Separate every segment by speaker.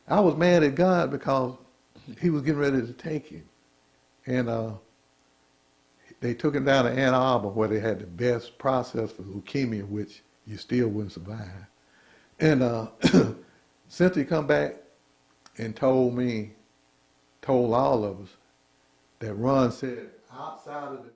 Speaker 1: I was mad at God because he was getting ready to take him. And they took him down to Ann Arbor where they had the best process for leukemia, which you still wouldn't survive. And Cynthia come back and told all of us that Ron said outside of the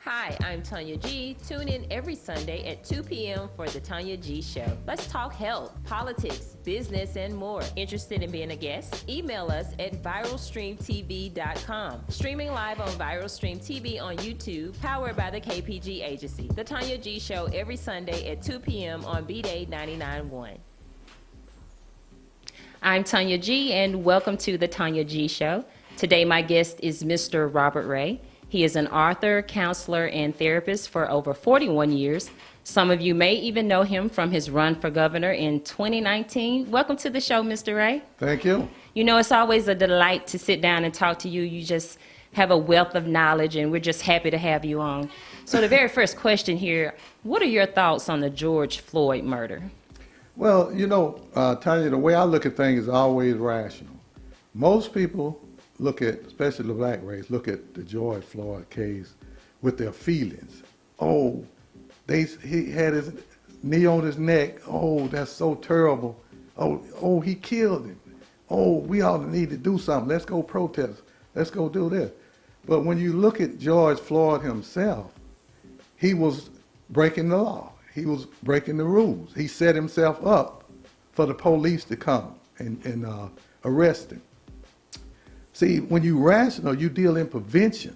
Speaker 2: Hi, I'm Tonya G. Tune in every Sunday at 2 p.m. for The Tonya G Show. Let's talk health, politics, business, and more. Interested in being a guest? Email us at viralstreamtv.com. Streaming live on Viral Stream TV on YouTube, powered by the KPG Agency. The Tonya G Show every Sunday at 2 p.m. on Bday 99.1. I'm Tonya G, and welcome to The Tonya G Show. Today, my guest is Mr. Robert Ray. He is an author, counselor, and therapist for over 41 years. Some of you may even know him from his run for governor in 2019. Welcome to the show, Mr. Ray.
Speaker 1: Thank you.
Speaker 2: You know, it's always a delight to sit down and talk to you. You just have a wealth of knowledge, and we're just happy to have you on. So the very first question here, what are your thoughts on the George Floyd murder?
Speaker 1: Well, you know, Tanya, the way I look at things is always rational. Most people look at, especially the black race, look at the George Floyd case with their feelings. Oh, he had his knee on his neck. Oh, that's so terrible. Oh, he killed him. Oh, we all need to do something. Let's go protest. Let's go do this. But when you look at George Floyd himself, he was breaking the law. He was breaking the rules. He set himself up for the police to come and arrest him. See, when you rational, you deal in prevention.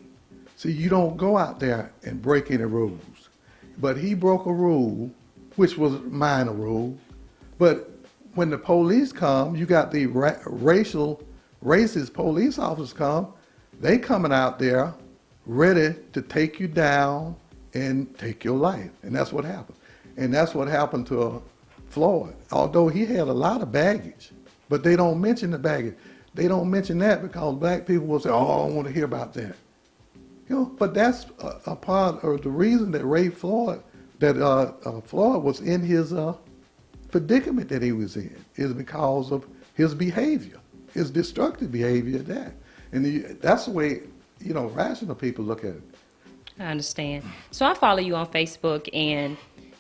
Speaker 1: See, you don't go out there and break any rules. But he broke a rule, which was a minor rule. But when the police come, you got the racist police officers come. They coming out there ready to take you down and take your life. And that's what happened. And that's what happened to Floyd. Although he had a lot of baggage, but they don't mention the baggage. They don't mention that because black people will say, oh, I don't want to hear about that. You know, but that's a part of the reason that Floyd was in his predicament that he was in, is because of his behavior, his destructive behavior at that. And that's the way, you know, rational people look at it.
Speaker 2: I understand. So I follow you on Facebook, and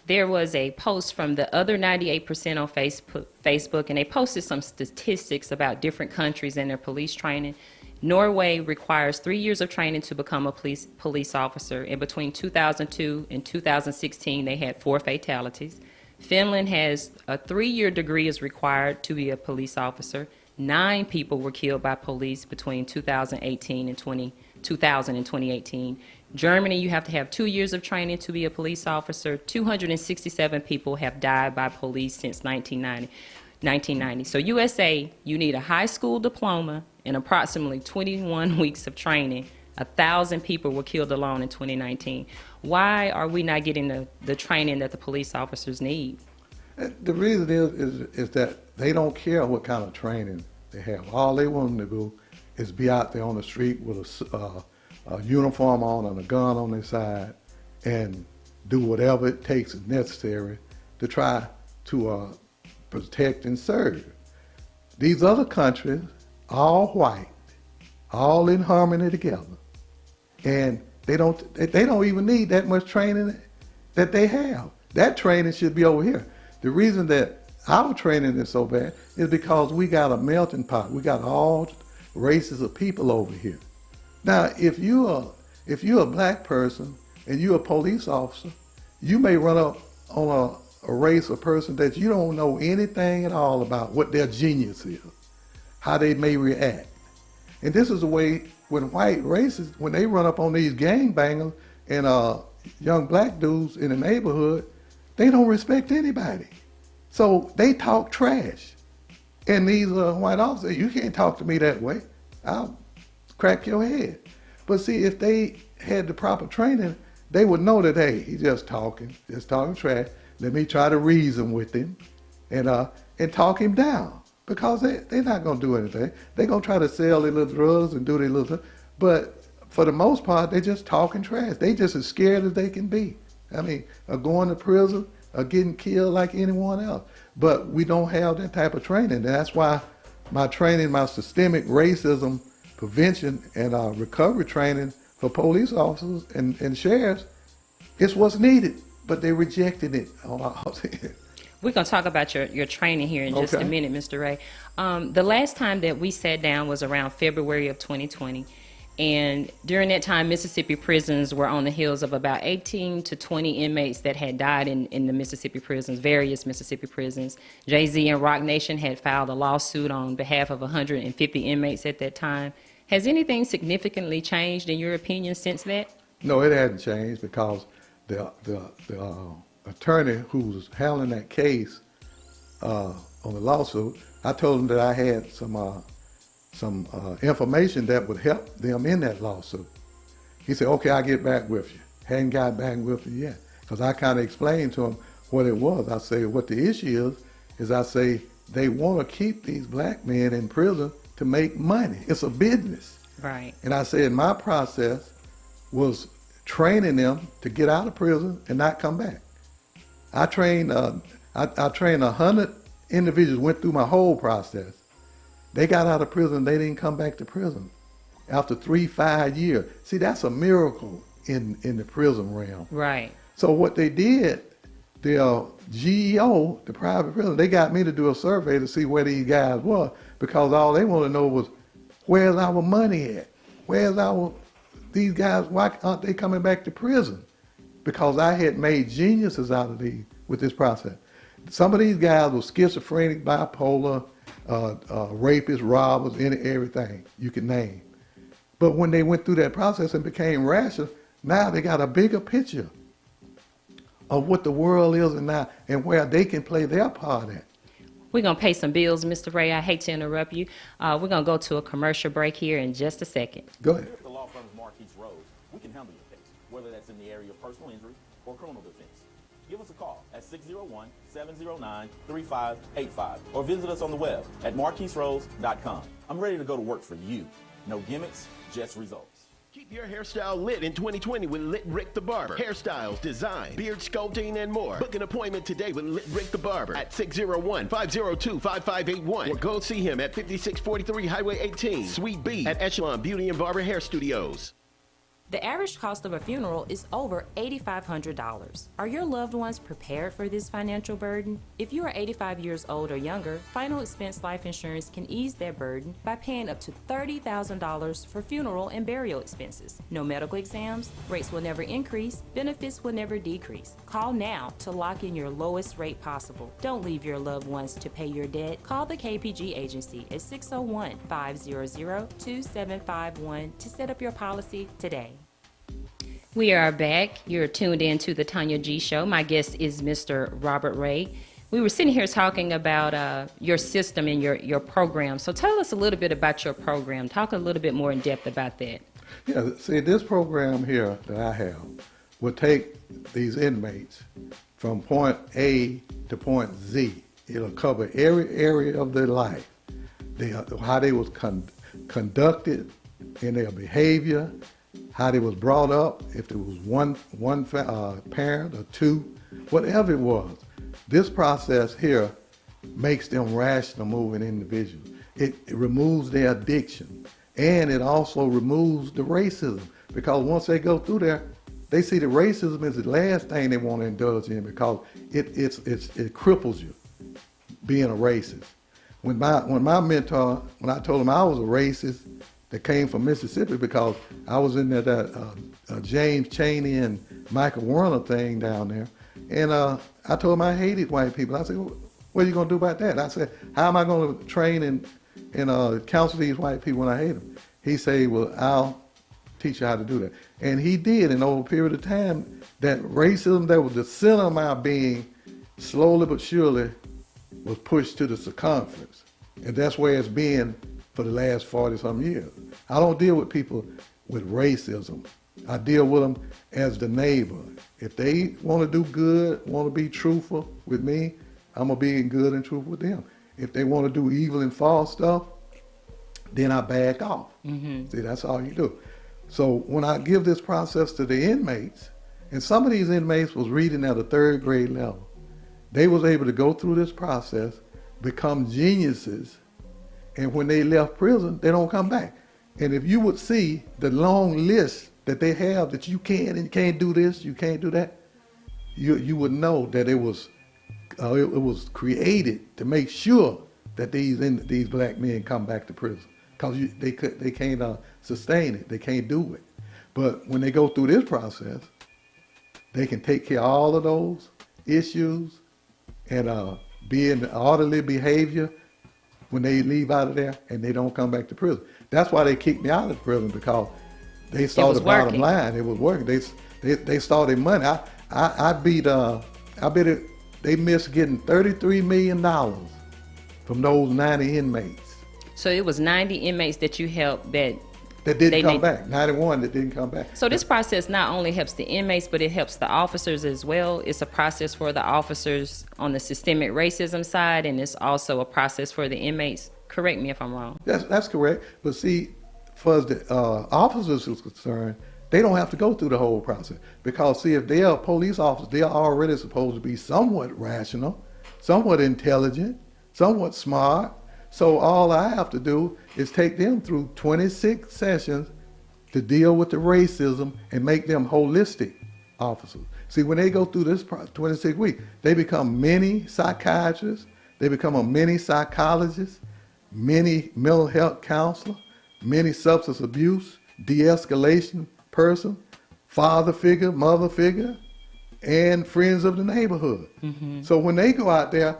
Speaker 2: there was a post from the other 98% on Facebook, and they posted some statistics about different countries and their police training. Norway requires 3 years of training to become a police officer, and between 2002 and 2016, they had 4 fatalities. Finland has a 3-year degree is required to be a police officer. 9 people were killed by police between 2018 and 2018. Germany, you have to have 2 years of training to be a police officer. 267 people have died by police since 1990. So USA, you need a high school diploma and approximately 21 weeks of training. 1,000 people were killed alone in 2019. Why are we not getting the training that the police officers need?
Speaker 1: The reason is that they don't care what kind of training they have. All they want them to do is be out there on the street with a uniform on and a gun on their side and do whatever it takes is necessary to try to protect and serve. These other countries, all white, all in harmony together, and they don't even need that much training that they have. That training should be over here. The reason that our training is so bad is because we got a melting pot. We got all races of people over here. Now, if you're a black person and you're a police officer, you may run up on a race or person that you don't know anything at all about what their genius is, how they may react. And this is the way when white races, when they run up on these gangbangers and young black dudes in the neighborhood, they don't respect anybody. So they talk trash. And these white officers, you can't talk to me that way. I'll crack your head. But see, if they had the proper training, they would know that, hey, he's just talking trash. Let me try to reason with him and talk him down. Because they're not going to do anything. They're going to try to sell their little drugs and do their little stuff. But for the most part, they're just talking trash. They just as scared as they can be. I mean, going to prison or getting killed like anyone else. But we don't have that type of training. And that's why my training, my systemic racism prevention and recovery training for police officers and sheriffs, is what's needed. But they rejected it.
Speaker 2: We're going to talk about your training here in just a minute, Mr. Ray. The last time that we sat down was around February of 2020, And during that time, Mississippi prisons were on the heels of about 18 to 20 inmates that had died in the Mississippi prisons, various Mississippi prisons. Jay-Z and Roc Nation had filed a lawsuit on behalf of 150 inmates at that time. Has anything significantly changed, in your opinion, since that?
Speaker 1: No, it hadn't changed because the attorney who was handling that case on the lawsuit, I told him that I had some information that would help them in that lawsuit. He said, okay, I'll get back with you. Hadn't got back with you yet. Because I kind of explained to him what it was. I say, what the issue is I say, they want to keep these black men in prison to make money. It's a business.
Speaker 2: Right.
Speaker 1: And I said, my process was training them to get out of prison and not come back. I trained 100 individuals, went through my whole process. They got out of prison, they didn't come back to prison after 3-5 years. See, that's a miracle in the prison realm.
Speaker 2: Right.
Speaker 1: So what they did, the GEO, the private prison, they got me to do a survey to see where these guys were, because all they want to know was, where's our money at? These guys, why aren't they coming back to prison? Because I had made geniuses out of these with this process. Some of these guys were schizophrenic, bipolar, rapists, robbers, everything you can name. But when they went through that process and became rational, now they got a bigger picture of what the world is and where they can play their part at.
Speaker 2: We're going to pay some bills, Mr. Ray. I hate to interrupt you. We're going to go to a commercial break here in just a second.
Speaker 1: Go ahead.
Speaker 3: The law firm is Marquise Rose. We can handle your case, whether that's in the area of personal injury or criminal defense. Give us a call at 601-709-3585 or visit us on the web at marquiserose.com. I'm ready to go to work for you. No gimmicks, just results.
Speaker 4: Keep your hairstyle lit in 2020 with Lit Rick the Barber. Hairstyles, design, beard sculpting, and more. Book an appointment today with Lit Rick the Barber at 601-502-5581 or go see him at 5643 Highway 18, Suite B at Echelon Beauty and Barber Hair Studios.
Speaker 5: The average cost of a funeral is over $8,500. Are your loved ones prepared for this financial burden? If you are 85 years old or younger, Final Expense Life Insurance can ease that burden by paying up to $30,000 for funeral and burial expenses. No medical exams, rates will never increase, benefits will never decrease. Call now to lock in your lowest rate possible. Don't leave your loved ones to pay your debt. Call the KPG agency at 601-500-2751 to set up your policy today.
Speaker 2: We are back. You're tuned in to the Tonya G Show. My guest is Mr. Robert Ray. We were sitting here talking about your system and your program. So tell us a little bit about your program. Talk a little bit more in depth about that.
Speaker 1: Yeah, see, this program here that I have will take these inmates from point A to point Z. It'll cover every area of their life, how they was conducted in their behavior, how they was brought up, if there was one parent or two, whatever it was. This process here makes them rational moving individuals. It removes their addiction, and it also removes the racism, because once they go through there, they see that racism is the last thing they want to indulge in, because it cripples you being a racist. When my mentor, when I told him I was a racist that came from Mississippi, because I was in that James Chaney and Michael Warner thing down there, and I told him I hated white people. I said, well, what are you going to do about that? I said, how am I going to train and counsel these white people when I hate them? He said, well, I'll teach you how to do that. And he did, and over a period of time, that racism that was the center of my being, slowly but surely was pushed to the circumference. And that's where it's been for the last 40-some years. I don't deal with people with racism. I deal with them as the neighbor. If they want to do good, want to be truthful with me, I'm going to be good and truthful with them. If they want to do evil and false stuff, then I back off. Mm-hmm. See, that's all you do. So when I give this process to the inmates, and some of these inmates was reading at a third grade level, they was able to go through this process, become geniuses, and when they left prison, they don't come back. And if you would see the long list that they have that you can't do this, you can't do that, you would know that it was created to make sure that these black men come back to prison. because they can't sustain it. They can't do it. But when they go through this process, they can take care of all of those issues and be in orderly behavior when they leave out of there and they don't come back to prison. That's why they kicked me out of prison, because they saw the bottom line. It was working. They saw their money. I bet they missed getting $33 million from those 90 inmates.
Speaker 2: So it was 90 inmates that you helped that
Speaker 1: didn't come back. 91 that didn't come back.
Speaker 2: So this process not only helps the inmates, but it helps the officers as well. It's a process for the officers on the systemic racism side, and it's also a process for the inmates. Correct me if I'm wrong.
Speaker 1: That's correct. But see, for the officers is concerned, they don't have to go through the whole process, because see, if they are police officers, they are already supposed to be somewhat rational, somewhat intelligent, somewhat smart. So all I have to do is take them through 26 sessions to deal with the racism and make them holistic officers. See, when they go through this 26 weeks, they become mini psychiatrists, they become a mini psychologist, mini mental health counselor, mini substance abuse, de-escalation person, father figure, mother figure, and friends of the neighborhood. Mm-hmm. So when they go out there,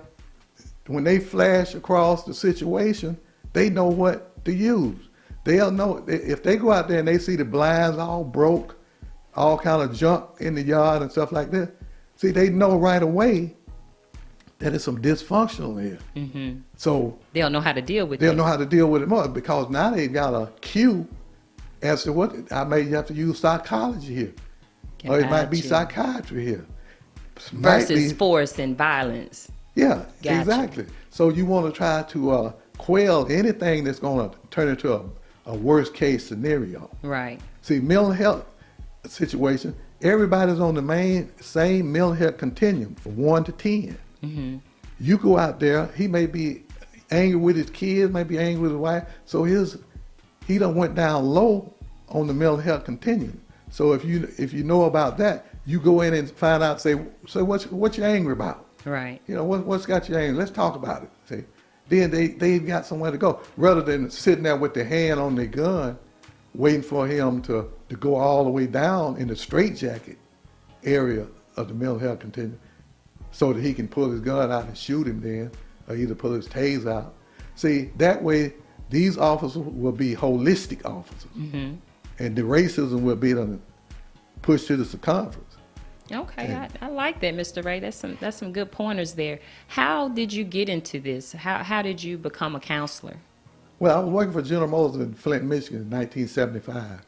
Speaker 1: when they flash across the situation, they know what to use. They'll know if they go out there and they see the blinds all broke, all kind of junk in the yard and stuff like that. See, they know right away that there's some dysfunctional here. Mm-hmm. So
Speaker 2: they'll know how to deal with it.
Speaker 1: They'll know how to deal with it more, because now they've got a cue as to what I may have to use psychology here, or it might be psychiatry here
Speaker 2: versus force and violence.
Speaker 1: Yeah,
Speaker 2: Gotcha.
Speaker 1: Exactly. So you want to try to quell anything that's going to turn into a worst case scenario.
Speaker 2: Right.
Speaker 1: See, mental health situation, everybody's on the same mental health continuum from 1 to 10. Mm-hmm. You go out there, he may be angry with his kids, may be angry with his wife, so he done went down low on the mental health continuum. So if you know about that, you go in and find out, say what you angry about?
Speaker 2: Right.
Speaker 1: You know, what's got you angry? Let's talk about it. See, then they've got somewhere to go, rather than sitting there with their hand on their gun, waiting for him to go all the way down in the straitjacket area of the mental health continuum, so that he can pull his gun out and shoot him then, or either pull his taser out. See, that way these officers will be holistic officers, mm-hmm. and the racism will be pushed to the circumference.
Speaker 2: Okay, I like that, Mr. Ray. That's some good pointers there. How did you get into this? How did you become a counselor?
Speaker 1: Well, I was working for General Motors in Flint, Michigan in 1975,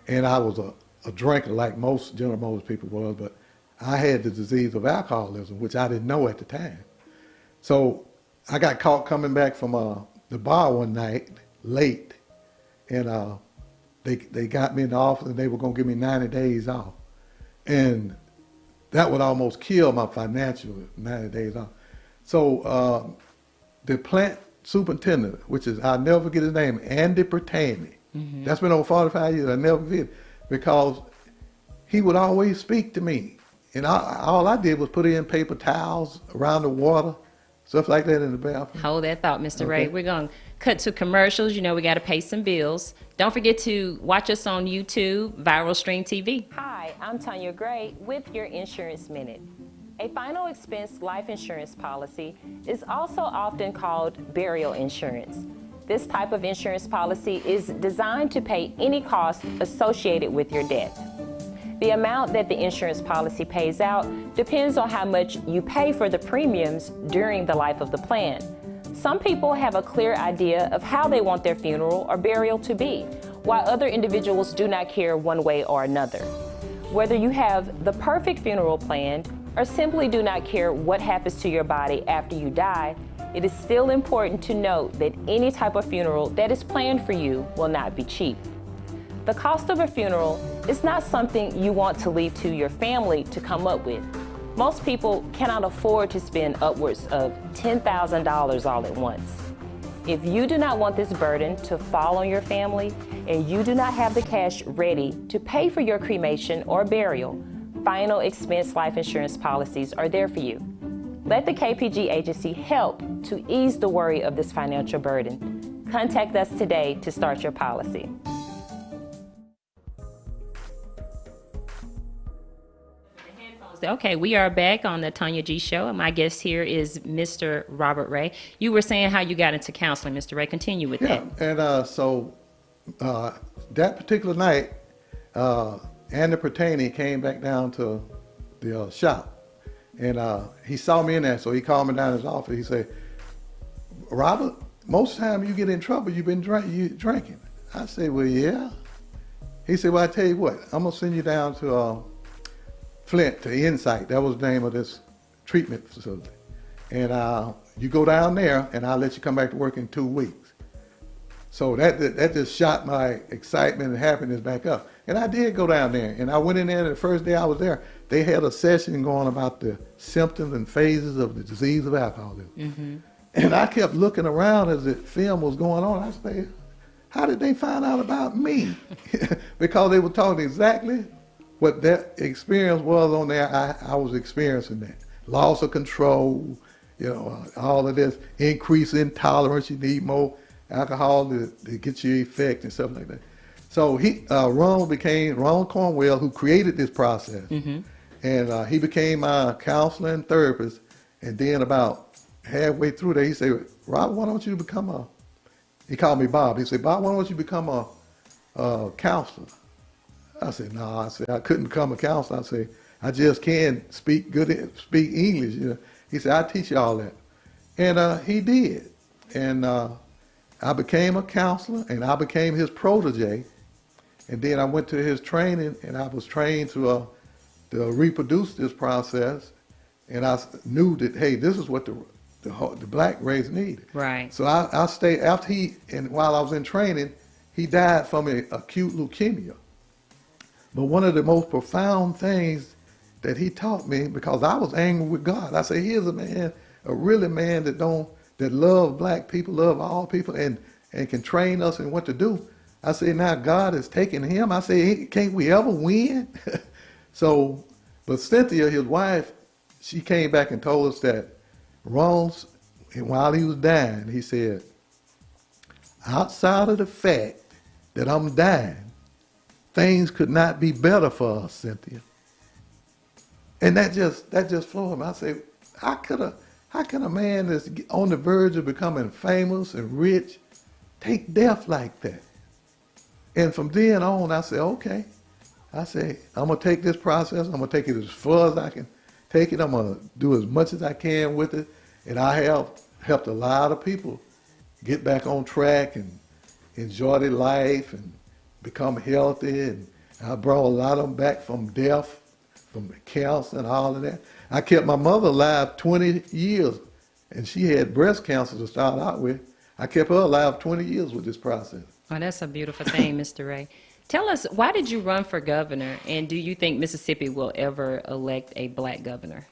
Speaker 1: and I was a drinker like most General Motors people was, but I had the disease of alcoholism, which I didn't know at the time. So I got caught coming back from the bar one night late, and they got me in the office, and they were going to give me 90 days off. And that would almost kill my financial 90 days off. So the plant superintendent, which is, I'll never forget his name, Andy Pertani. Mm-hmm. That's been over 45 years. I'll never forget it, because he would always speak to me. And all I did was put in paper towels around the water, stuff like that in the bathroom.
Speaker 2: Hold that thought, Mr. Ray. We're going to cut to commercials. You know, we got to pay some bills. Don't forget to watch us on YouTube, Viral Stream TV.
Speaker 5: Hi, I'm Tonya Gray with your Insurance Minute. A final expense life insurance policy is also often called burial insurance. This type of insurance policy is designed to pay any costs associated with your death. The amount that the insurance policy pays out depends on how much you pay for the premiums during the life of the plan. Some people have a clear idea of how they want their funeral or burial to be, while other individuals do not care one way or another. Whether you have the perfect funeral planned or simply do not care what happens to your body after you die, it is still important to note that any type of funeral that is planned for you will not be cheap. The cost of a funeral is not something you want to leave to your family to come up with. Most people cannot afford to spend upwards of $10,000 all at once. If you do not want this burden to fall on your family and you do not have the cash ready to pay for your cremation or burial, final expense life insurance policies are there for you. Let the KPG agency help to ease the worry of this financial burden. Contact us today to start your policy.
Speaker 2: Okay, we are back on the Tonya G Show. My guest here is Mr. Robert Ray. You were saying how you got into counseling, Mr. Ray. Continue with that.
Speaker 1: And so that particular night, Andy Pertany came back down to the shop, and he saw me in there, so he called me down to his office. He said, Robert, most of the time you get in trouble, you've been drinking. I said, well, yeah. He said, well, I tell you what, I'm going to send you down to Flint, to Insight. That was the name of this treatment facility. And you go down there, and I'll let you come back to work in 2 weeks. So that just shot my excitement and happiness back up. And I did go down there, and I went in there the first day I was there. They had a session going about the symptoms and phases of the disease of alcoholism. Mm-hmm. And I kept looking around as the film was going on. I said, how did they find out about me? Because they were talking exactly what that experience was on there. I was experiencing that. Loss of control, all of this, increase in tolerance. You need more alcohol to get your effect and stuff like that. So Ron Cornwell, who created this process, and he became my counselor and therapist. And then about halfway through there, he said, Rob, why don't you become he called me Bob. He said, Bob, why don't you become a counselor? I said, no. I said, I couldn't become a counselor. I said, I just can't speak English. He said, I'll teach you all that. And he did. And I became a counselor, and I became his protege. And then I went to his training, and I was trained to reproduce this process. And I knew that, hey, this is what the black race needed.
Speaker 2: Right.
Speaker 1: So I stayed after while I was in training, he died from acute leukemia. But one of the most profound things that he taught me, because I was angry with God, I said, here's a really man that love black people, love all people, and can train us in what to do. I said, now God is taking him. I said, hey, can't we ever win? So, but Cynthia, his wife, she came back and told us that while he was dying, he said, outside of the fact that I'm dying, things could not be better for us, Cynthia. And that just floored me. I said, how can a man that's on the verge of becoming famous and rich take death like that? And from then on, I said, okay. I say, I'm going to take this process. I'm going to take it as far as I can take it. I'm going to do as much as I can with it. And I have helped a lot of people get back on track and enjoy their life and become healthy. And I brought a lot of them back from death, from cancer and all of that. I kept my mother alive 20 years, and she had breast cancer to start out with. I kept her alive 20 years with this process.
Speaker 2: Oh, that's a beautiful thing, Mr. Ray. Tell us, why did you run for governor, and do you think Mississippi will ever elect a black governor?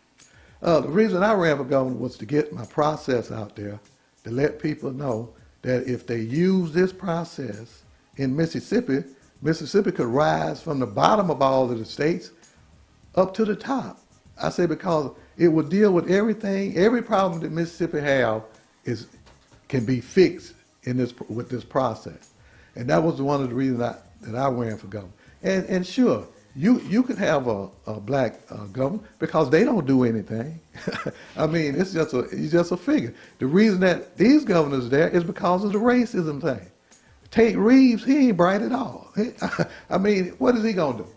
Speaker 1: The reason I ran for governor was to get my process out there, to let people know that if they use this process in Mississippi, Mississippi could rise from the bottom of all of the states up to the top. I say because it will deal with everything, every problem that Mississippi have can be fixed with this process. And that was one of the reasons that I ran for governor. And sure, you could have a black governor because they don't do anything. I mean, it's just a figure. The reason that these governors are there is because of the racism thing. Tate Reeves, he ain't bright at all. I mean, what is he gonna do?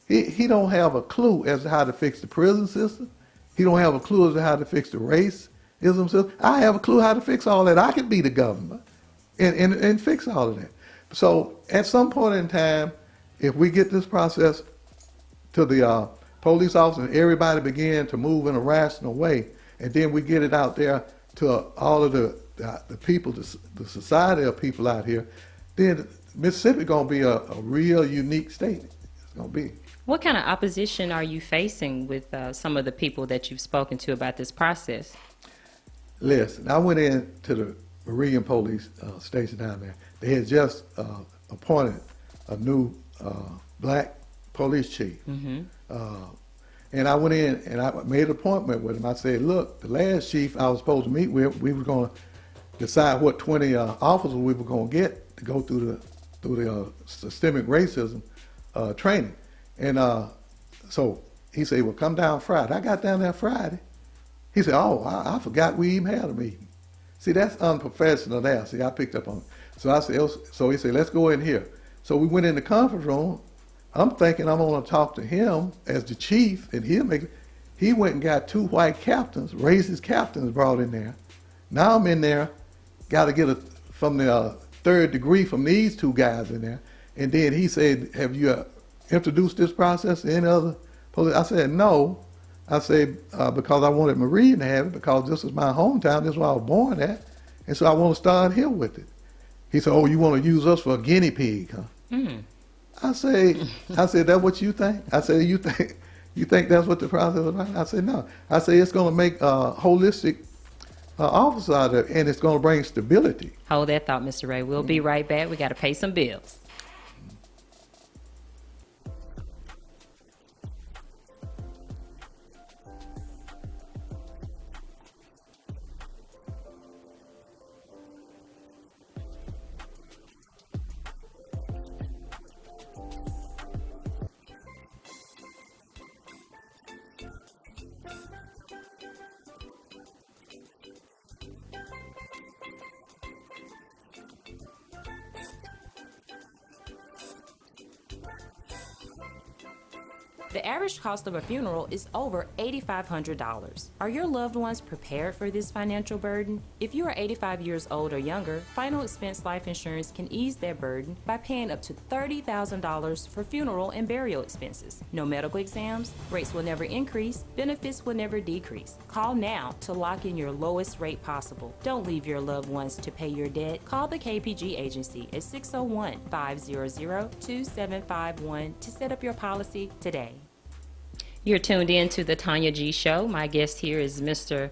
Speaker 1: He don't have a clue as to how to fix the prison system. He don't have a clue as to how to fix the racism system. I have a clue how to fix all that. I could be the governor and fix all of that. So at some point in time, if we get this process to the police officer and everybody begin to move in a rational way, and then we get it out there to all of the people, the society of people out here, then Mississippi going to be a real unique state. It's going to be.
Speaker 2: What kind of opposition are you facing with some of the people that you've spoken to about this process?
Speaker 1: Listen, I went in to the Meridian police station down there. They had just appointed a new black police chief. Mm-hmm. And I went in and I made an appointment with him. I said, look, the last chief I was supposed to meet with, we were going to decide what 20 officers we were going to get to go through the systemic racism training. And so he said, well, come down Friday. I got down there Friday. He said, oh, I forgot we even had a meeting. See, that's unprofessional there. See, I picked up on it. So I said, so he said, let's go in here. So we went in the conference room. I'm thinking I'm going to talk to him as the chief, and he went and got 2 white captains, racist captains brought in there. Now I'm in there, got to get from the 3rd degree from these 2 guys in there. And then he said, have you introduced this process to any other police? I said, no. I said, because I wanted Maria to have it, because this is my hometown, this is where I was born at, and so I want to start here with it. He said, oh, you want to use us for a guinea pig, huh? Mm. I said, that's what you think? I said, you think that's what the process is about? I said, no. I said, it's going to make a holistic officer out of it, and it's going to bring stability.
Speaker 2: Hold that thought, Mr. Ray. We'll be right back. We got to pay some bills.
Speaker 5: The average cost of a funeral is over $8,500. Are your loved ones prepared for this financial burden? If you are 85 years old or younger, Final Expense Life Insurance can ease that burden by paying up to $30,000 for funeral and burial expenses. No medical exams, rates will never increase, benefits will never decrease. Call now to lock in your lowest rate possible. Don't leave your loved ones to pay your debt. Call the KPG agency at 601-500-2751 to set up your policy today.
Speaker 2: You're tuned in to the Tonya G Show. My guest here is Mr.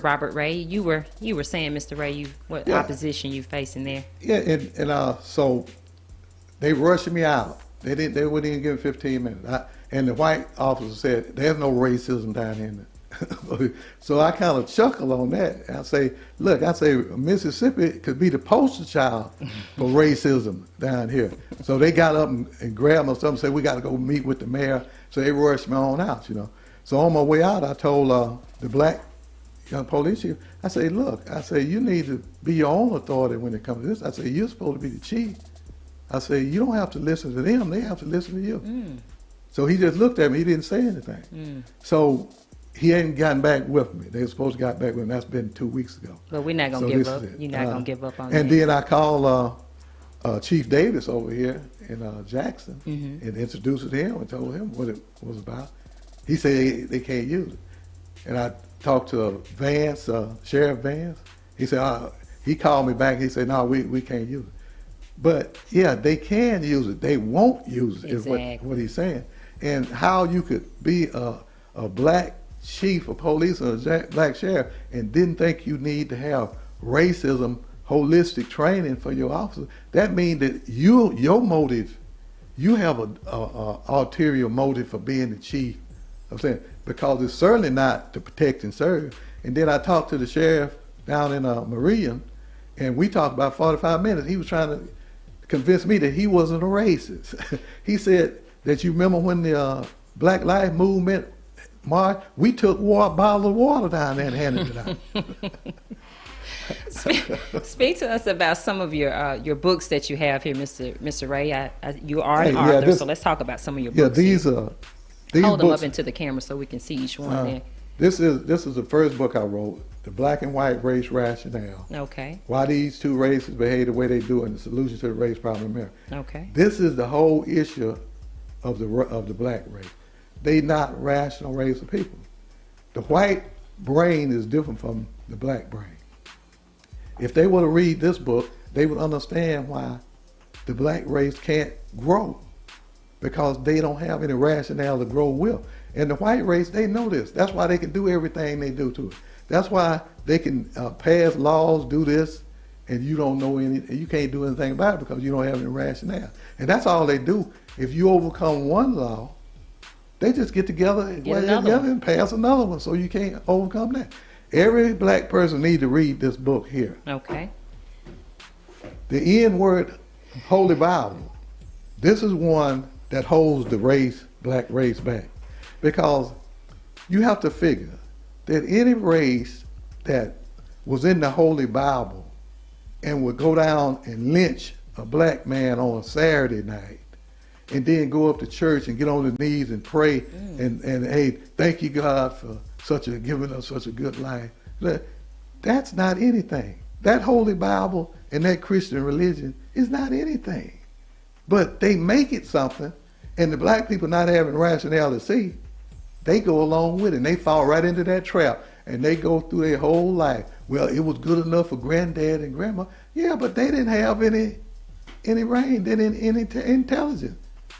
Speaker 2: Robert Ray. You were saying, Mr. Ray, what opposition you facing there?
Speaker 1: Yeah, and so they rushed me out. They wouldn't even give me 15 minutes. And the white officer said, "There's no racism down here." So I kind of chuckle on that. I say, look, Mississippi could be the poster child for racism down here. So they got up and grabbed my stuff and said, we got to go meet with the mayor. So they rushed me on out, So on my way out, I told the black young police chief, I say, look, you need to be your own authority when it comes to this. I say, you're supposed to be the chief. I say, you don't have to listen to them. They have to listen to you. Mm. So he just looked at me. He didn't say anything. Mm. So he ain't gotten back with me. They were supposed to get back with me. That's been 2 weeks ago.
Speaker 2: But we're not going to give up. You're not going to give up on that.
Speaker 1: And then I called Chief Davis over here in Jackson and introduced him and told him what it was about. He said they can't use it. And I talked to Vance, Sheriff Vance. He said, he called me back. He said, no, we can't use it. But, yeah, they can use it. They won't use it, exactly. is what he's saying. And how you could be a black chief of police or a black sheriff and didn't think you need to have racism, holistic training for your officers, that means that your motive, you have an ulterior motive for being the chief. I'm saying, because it's certainly not to protect and serve. And then I talked to the sheriff down in Marion, and we talked about 45 minutes. He was trying to convince me that he wasn't a racist. He said that you remember when the Black Lives Movement march, we took bottles of water down there and handed it out.
Speaker 2: Speak to us about some of your books that you have here, Mr. Ray. You are an author, so let's talk about some of your books.
Speaker 1: Yeah, these
Speaker 2: hold them
Speaker 1: books,
Speaker 2: up into the camera so we can see each one there.
Speaker 1: This is the first book I wrote, The Black and White Race Rationale.
Speaker 2: Okay. Why
Speaker 1: these two races behave the way they do and the solution to the race problem in America.
Speaker 2: Okay.
Speaker 1: This is the whole issue of the black race. They not rational race of people. The white brain is different from the black brain. If they were to read this book, they would understand why the black race can't grow, because they don't have any rationale to grow with. And the white race, they know this. That's why they can do everything they do to it. That's why they can pass laws, do this, and you don't know you can't do anything about it because you don't have any rationale. And that's all they do. If you overcome one law, they just get together and pass another one, so you can't overcome that. Every black person need to read this book here.
Speaker 2: Okay.
Speaker 1: The N-word Holy Bible. This is one that holds the black race back. Because you have to figure that any race that was in the Holy Bible and would go down and lynch a black man on a Saturday night and then go up to church and get on their knees and pray and hey, thank you God for giving us such a good life. That's not anything. That Holy Bible and that Christian religion is not anything. But they make it something, and the black people not having rationality to see, they go along with it, and they fall right into that trap, and they go through their whole life. Well, it was good enough for granddad and grandma. Yeah, but they didn't have any brain, they didn't any intelligence.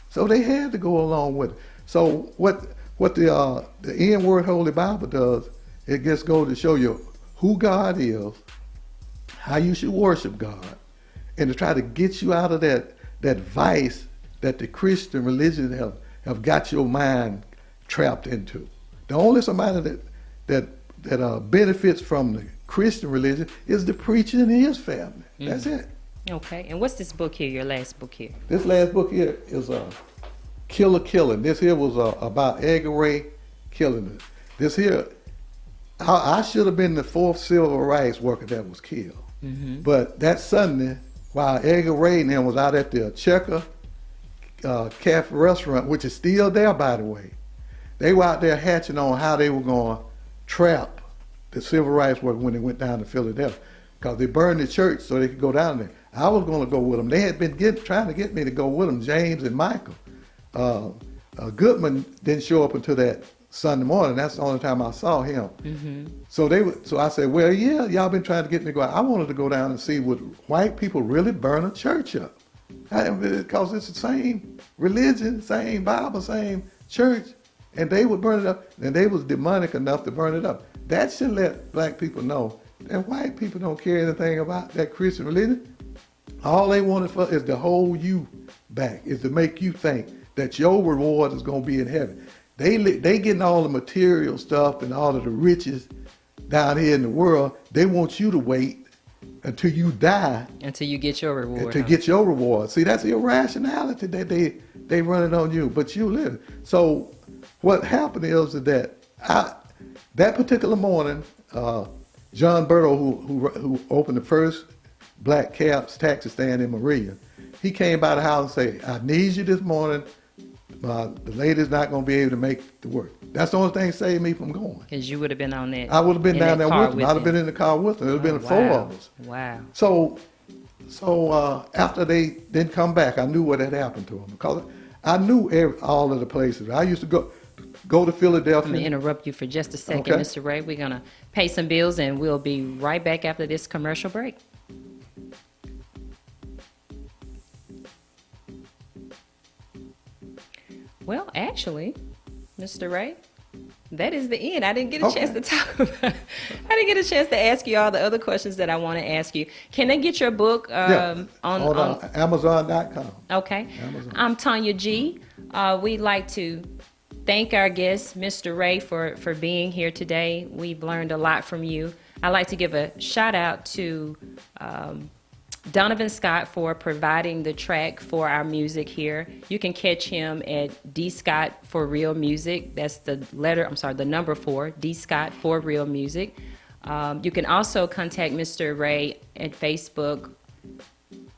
Speaker 1: So they had to go along with it. So what the N-word Holy Bible does, it just goes to show you who God is, how you should worship God, and to try to get you out of that vice that the Christian religion have got your mind trapped into. The only somebody that benefits from the Christian religion is the preacher and his family. That's it.
Speaker 2: Okay. And what's this book here, your last book here?
Speaker 1: This last book here is Killer Killing. This here was about Edgar Ray killing. This here, I should have been the 4th civil rights worker that was killed. But that Sunday, while Edgar Ray and him was out at the Checker Cafe restaurant, which is still there, by the way, they were out there hatching on how they were going to trap the civil rights workers when they went down to Philadelphia, because they burned the church so they could go down there. I was going to go with them. They had been trying to get me to go with them, James and Michael. Goodman didn't show up until that Sunday morning. That's the only time I saw him. So I said, well, yeah, y'all been trying to get me to go out. I wanted to go down and see would white people really burn a church up, because it's the same religion, same Bible, same church, and they would burn it up, and they was demonic enough to burn it up. That should let black people know that white people don't care anything about that Christian religion. All they wanted for is to hold you back, is to make you think that your reward is going to be in heaven. They getting all the material stuff and all of the riches down here in the world. They want you to wait until you die.
Speaker 2: Until you get your reward.
Speaker 1: To get your reward. See, that's irrationality that they running on you, but you live. So what happened is that that particular morning, John Berto, who opened the first black cabs taxi stand in Maria, he came by the house and said, I need you this morning. The lady's not going to be able to make the work. That's the only thing that saved me from going.
Speaker 2: Because you would have been on that.
Speaker 1: I would have been down there with him. I'd have been in the car with him. It would have been 4 of us.
Speaker 2: Wow.
Speaker 1: So after they didn't come back, I knew what had happened to them, because I knew all of the places. I used to go to Philadelphia.
Speaker 2: I'm going to interrupt you for just a second,
Speaker 1: Okay.
Speaker 2: Mr. Ray. We're going to pay some bills, and we'll be right back after this commercial break. Well, actually, Mr. Ray, that is the end. I didn't get a chance to talk about. I didn't get a chance to ask you all the other questions that I want to ask you. Can they get your book on
Speaker 1: Amazon.com?
Speaker 2: Okay.
Speaker 1: Amazon.
Speaker 2: I'm Tonya G. We'd like to thank our guest, Mr. Ray, for being here today. We've learned a lot from you. I'd like to give a shout out to Donovan Scott for providing the track for our music here. You can catch him at D Scott for Real Music. That's the number 4, D Scott for Real Music. You can also contact Mr. Ray at Facebook.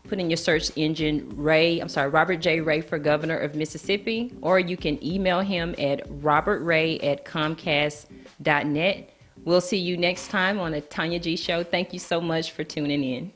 Speaker 2: Put in your search engine Robert J. Ray for Governor of Mississippi, or you can email him at robertray@comcast.net. We'll see you next time on the Tonya G Show. Thank you so much for tuning in.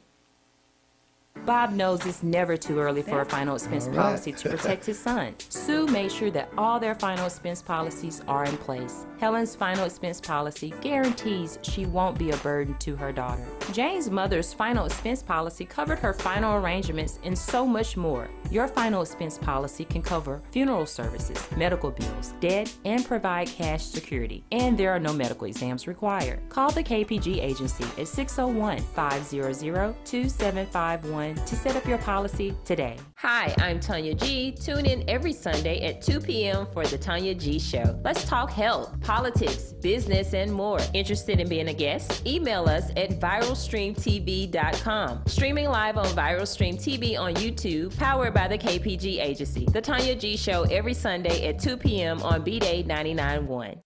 Speaker 5: Bob knows it's never too early for a final expense policy to protect his son. Sue made sure that all their final expense policies are in place. Helen's final expense policy guarantees she won't be a burden to her daughter. Jane's mother's final expense policy covered her final arrangements and so much more. Your final expense policy can cover funeral services, medical bills, debt, and provide cash security. And there are no medical exams required. Call the KPG agency at 601-500-2751 plan to set up your policy today.
Speaker 2: Hi, I'm Tonya G. Tune in every Sunday at 2 p.m. for the Tonya G Show. Let's talk health, politics, business, and more. Interested in being a guest? Email us at viralstreamtv.com. Streaming live on Viral Stream TV on YouTube, powered by the KPG Agency. The Tonya G Show every Sunday at 2 p.m. on Bday 99.1.